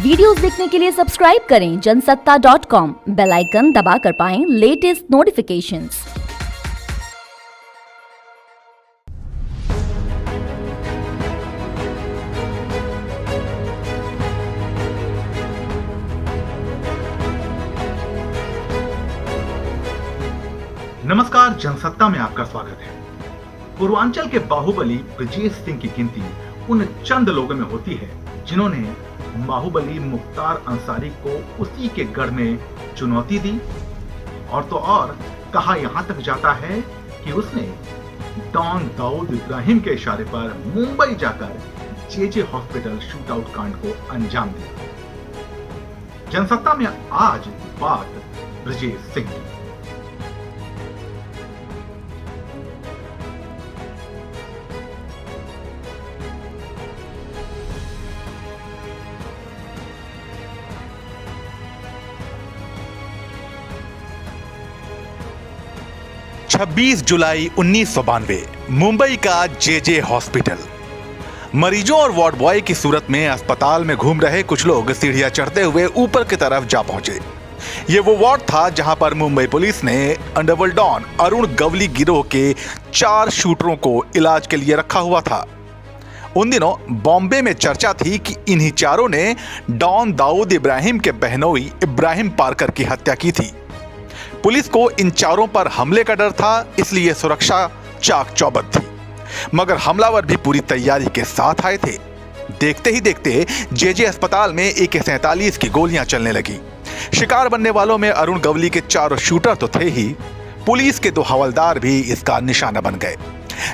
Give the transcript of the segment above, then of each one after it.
Videos देखने के लिए सब्सक्राइब करें जनसत्ता.com, बेल आइकन दबाकर पाएं लेटेस्ट नोटिफिकेशंस। नमस्कार, जनसत्ता में आपका स्वागत है। पूर्वांचल के बाहुबली ब्रजेश सिंह की गिनती उन चंद लोगों में होती है जिन्होंने बाहुबली मुख्तार अंसारी को उसी के गढ़ में चुनौती दी। और तो और कहा यहां तक जाता है कि उसने डॉन दाऊद इब्राहिम के इशारे पर मुंबई जाकर जेजे हॉस्पिटल शूटआउट कांड को अंजाम दिया। जनसत्ता में आज बात ब्रजेश सिंह की। 26 जुलाई 1992 मुंबई का जेजे हॉस्पिटल। मरीजों और वार्ड बॉय की सूरत में अस्पताल में घूम रहे कुछ लोग सीढ़ियां चढ़ते हुए ऊपर की तरफ जा पहुंचे। ये वो वार्ड था जहां पर मुंबई पुलिस ने अंडरवर्ल्ड डॉन अरुण गवली गिरोह के 4 शूटरों को इलाज के लिए रखा हुआ था। उन दिनों बॉम्बे में चर्चा थी कि इन्हीं चारों ने डॉन दाऊद इब्राहिम के बहनोई इब्राहिम पार्कर की हत्या की थी। पुलिस को इन चारों पर हमले का डर था, इसलिए सुरक्षा चाक चौबंद थी, मगर हमलावर भी पूरी तैयारी के साथ आए थे। देखते ही देखते जेजे अस्पताल में AK-47 की गोलियां चलने लगी। शिकार बनने वालों में अरुण गवली के 4 शूटर तो थे ही, पुलिस के 2 हवलदार भी इसका निशाना बन गए।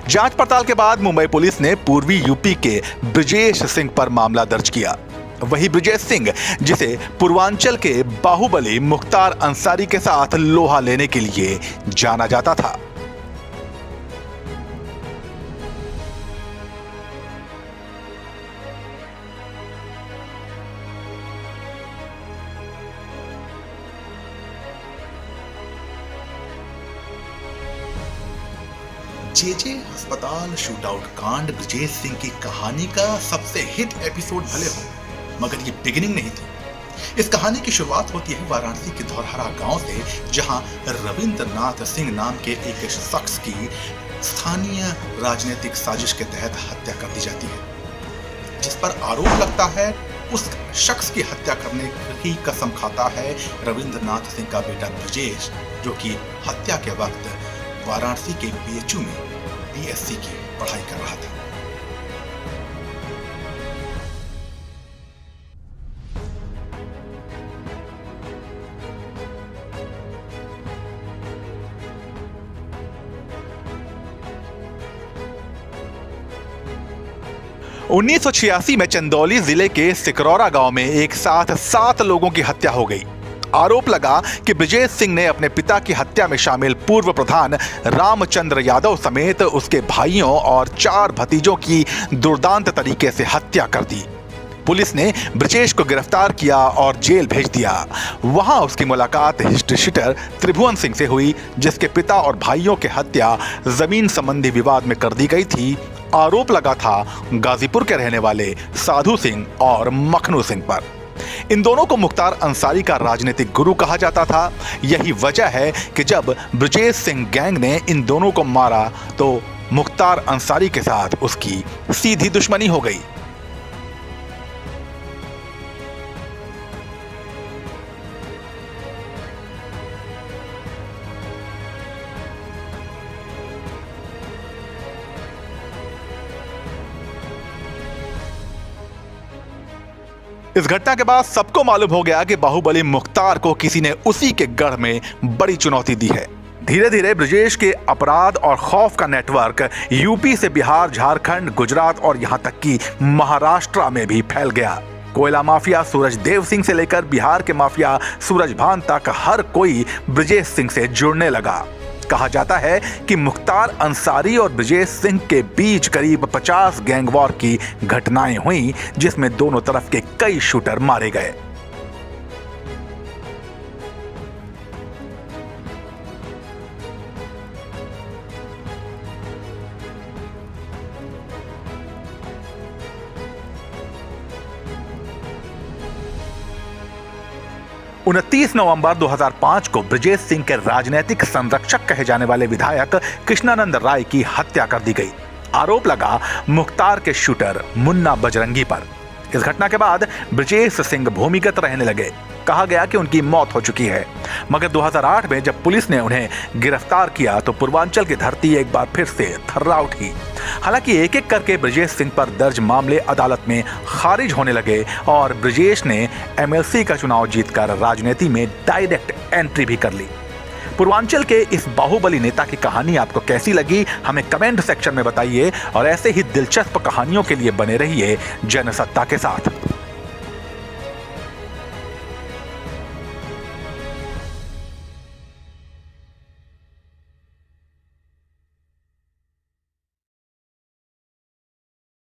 जांच पड़ताल के बाद मुंबई पुलिस ने पूर्वी यूपी के ब्रजेश सिंह पर मामला दर्ज किया। वही ब्रजेश सिंह जिसे पूर्वांचल के बाहुबली मुख्तार अंसारी के साथ लोहा लेने के लिए जाना जाता था। जेजे अस्पताल शूटआउट कांड ब्रजेश सिंह की कहानी का सबसे हिट एपिसोड भले हो, मगर ये बिगिनिंग नहीं थी। इस कहानी की शुरुआत होती है वाराणसी के धौरहरा गांव से, जहां रविंद्रनाथ सिंह नाम के एक शख्स की स्थानीय राजनीतिक साजिश के तहत हत्या कर दी जाती है। जिस पर आरोप लगता है उस शख्स की हत्या करने की कसम खाता है रविंद्रनाथ सिंह का बेटा ब्रजेश, जो कि हत्या के वक्त वाराणसी के BHU में BSc की पढ़ाई कर रहा था। उन्नीस 1986 में चंदौली जिले के सिकरौरा गांव में एक साथ 7 लोगों की हत्या हो गई। आरोप लगा कि ब्रजेश सिंह ने अपने पिता की हत्या में शामिल पूर्व प्रधान रामचंद्र यादव समेत उसके भाइयों और 4 भतीजों की दुर्दांत तरीके से हत्या कर दी। पुलिस ने ब्रजेश को गिरफ्तार किया और जेल भेज दिया। वहां उसकी मुलाकात हिस्ट्री शीटर त्रिभुवन सिंह से हुई, जिसके पिता और भाइयों की हत्या जमीन संबंधी विवाद में कर दी गई थी। आरोप लगा था गाजीपुर के रहने वाले साधु सिंह और मखनू सिंह पर। इन दोनों को मुख्तार अंसारी का राजनीतिक गुरु कहा जाता था। यही वजह है कि जब ब्रजेश सिंह गैंग ने इन दोनों को मारा तो मुख्तार अंसारी के साथ उसकी सीधी दुश्मनी हो गई। इस घटना के बाद सबको मालूम हो गया कि बाहुबली मुख्तार को किसी ने उसी के गढ़ में बड़ी चुनौती दी है। धीरे धीरे ब्रजेश के अपराध और खौफ का नेटवर्क यूपी से बिहार, झारखंड, गुजरात और यहां तक कि महाराष्ट्र में भी फैल गया। कोयला माफिया सूरज देव सिंह से लेकर बिहार के माफिया सूरज भान तक हर कोई ब्रजेश सिंह से जुड़ने लगा। कहा जाता है कि मुख्तार अंसारी और ब्रजेश सिंह के बीच करीब 50 गैंग वॉर की घटनाएं हुई, जिसमें दोनों तरफ के कई शूटर मारे गए। 29 नवंबर 2005 को ब्रजेश सिंह के राजनीतिक संरक्षक कहे जाने वाले विधायक कृष्णानंद राय की हत्या कर दी गई। आरोप लगा मुख्तार के शूटर मुन्ना बजरंगी पर। इस घटना के बाद ब्रजेश सिंह भूमिगत रहने लगे। कहा गया कि उनकी मौत हो चुकी है, मगर 2008 में जब पुलिस ने उन्हें गिरफ्तार किया तो पूर्वांचल की धरती एक बार फिर से थर्रा उठी। हालांकि एक एक करके ब्रजेश सिंह पर दर्ज मामले अदालत में खारिज होने लगे और ब्रजेश ने एमएलसी का चुनाव जीतकर राजनीति में डायरेक्ट एंट्री भी कर ली। पूर्वांचल के इस बाहुबली नेता की कहानी आपको कैसी लगी, हमें कमेंट सेक्शन में बताइए और ऐसे ही दिलचस्प कहानियों के लिए बने रहिए जनसत्ता के साथ।